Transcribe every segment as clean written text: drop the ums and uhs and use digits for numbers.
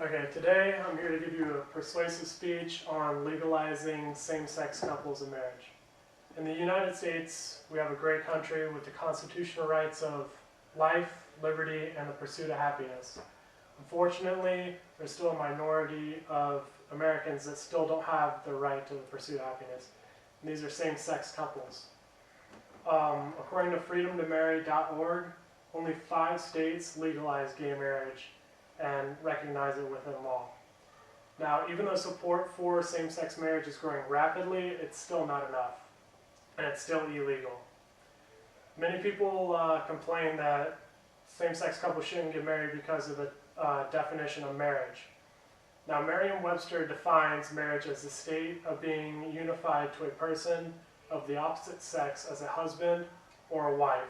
Okay, today I'm here to give you a persuasive speech on legalizing same-sex couples in marriage. In the United States, we have a great country with the constitutional rights of life, liberty, and the pursuit of happiness. Unfortunately, there's still a minority of Americans that still don't have the right to the pursuit of happiness. And these are same-sex couples. According to freedomtomarry.org, only 5 states legalize gay marriage and recognize it within law. Now, even though support for same-sex marriage is growing rapidly, it's still not enough, and it's still illegal. Many people complain that same-sex couples shouldn't get married because of the definition of marriage. Now, Merriam-Webster defines marriage as the state of being unified to a person of the opposite sex as a husband or a wife.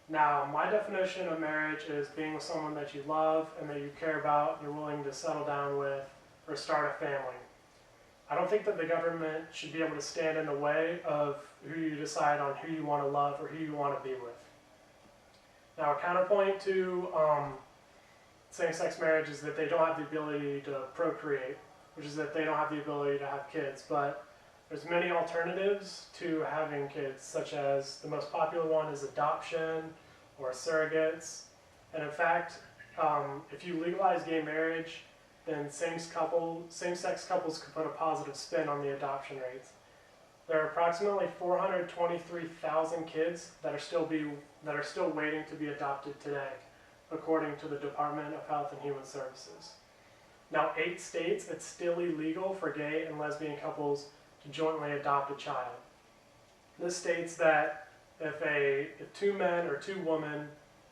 Now, my definition of marriage is being with someone that you love and that you care about, you're willing to settle down with, or start a family. I don't think that the government should be able to stand in the way of who you decide on who you want to love or who you want to be with. Now, a counterpoint to same-sex marriage is that they don't have the ability to procreate, which is that they don't have the ability to have kids, but there's many alternatives to having kids, such as the most popular one is adoption or surrogates. And in fact, if you legalize gay marriage, then same-sex couples could put a positive spin on the adoption rates. There are approximately 423,000 kids that are still waiting to be adopted today, according to the Department of Health and Human Services. Now, 8 states, it's still illegal for gay and lesbian couples to jointly adopt a child. This states that if 2 men or 2 women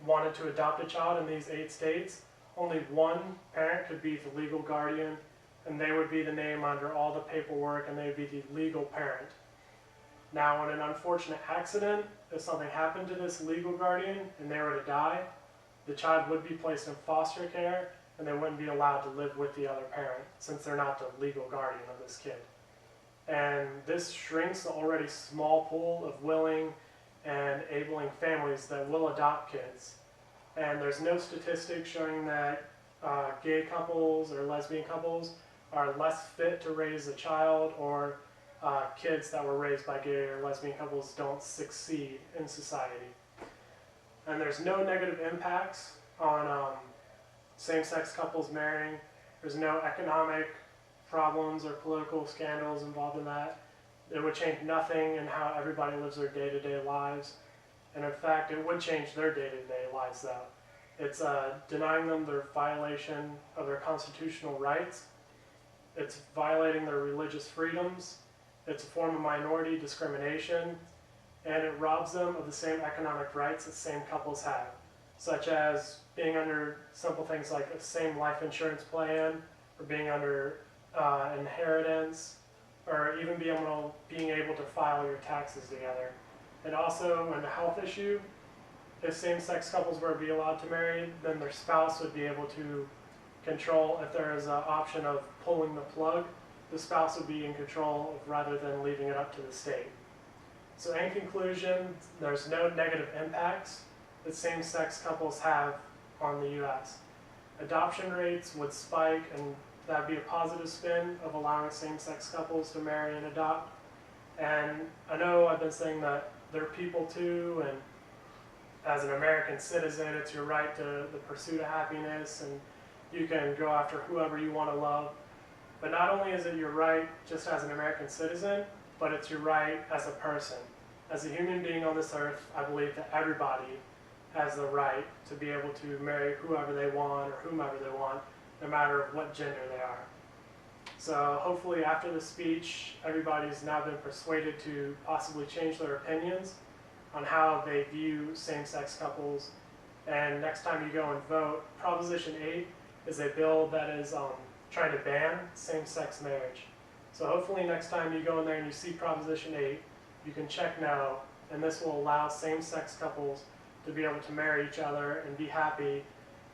wanted to adopt a child in these 8 states, only one parent could be the legal guardian, and they would be the name under all the paperwork, and they would be the legal parent. Now, in an unfortunate accident, if something happened to this legal guardian and they were to die, the child would be placed in foster care, and they wouldn't be allowed to live with the other parent, since they're not the legal guardian of this kid. And this shrinks the already small pool of willing and enabling families that will adopt kids. And there's no statistics showing that gay couples or lesbian couples are less fit to raise a child, or kids that were raised by gay or lesbian couples don't succeed in society. And there's no negative impacts on same-sex couples marrying. There's no economic problems or political scandals involved in that. It would change nothing in how everybody lives their day-to-day lives. And in fact, it would change their day-to-day lives though. It's denying them their violation of their constitutional rights. It's violating their religious freedoms. It's a form of minority discrimination. And it robs them of the same economic rights that same couples have, such as being under simple things like a same life insurance plan, or being under inheritance, or even being able to file your taxes together. And also, in a health issue, if same-sex couples were to be allowed to marry, then their spouse would be able to control, if there is an option of pulling the plug, the spouse would be in control rather than leaving it up to the state. So in conclusion, there's no negative impacts that same-sex couples have on the U.S. Adoption rates would spike, and that'd be a positive spin of allowing same-sex couples to marry and adopt. And I know I've been saying that they're people too, and as an American citizen, it's your right to the pursuit of happiness, and you can go after whoever you want to love. But not only is it your right just as an American citizen, but it's your right as a person. As a human being on this earth, I believe that everybody has the right to be able to marry whoever they want or whomever they want, no matter what gender they are. So hopefully after the speech, everybody's now been persuaded to possibly change their opinions on how they view same-sex couples. And next time you go and vote, Proposition 8 is a bill that is trying to ban same-sex marriage. So hopefully next time you go in there and you see Proposition 8, you can check no, and this will allow same-sex couples to be able to marry each other and be happy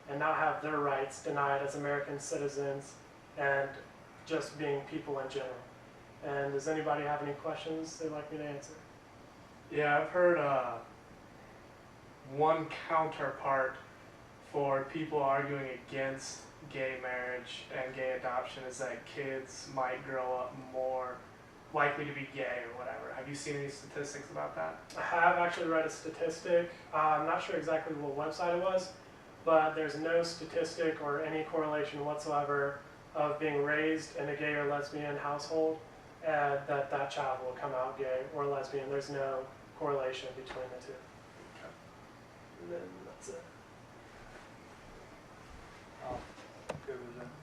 and not have their rights denied as American citizens and just being people in general. And does anybody have any questions they'd like me to answer? Yeah, I've heard one counterpart for people arguing against gay marriage and gay adoption is that kids might grow up more likely to be gay or whatever. Have you seen any statistics about that? I have actually read a statistic. I'm not sure exactly what website it was, but there's no statistic or any correlation whatsoever of being raised in a gay or lesbian household and that child will come out gay or lesbian. There's no correlation between the two. Okay. And then that's it. Good with that.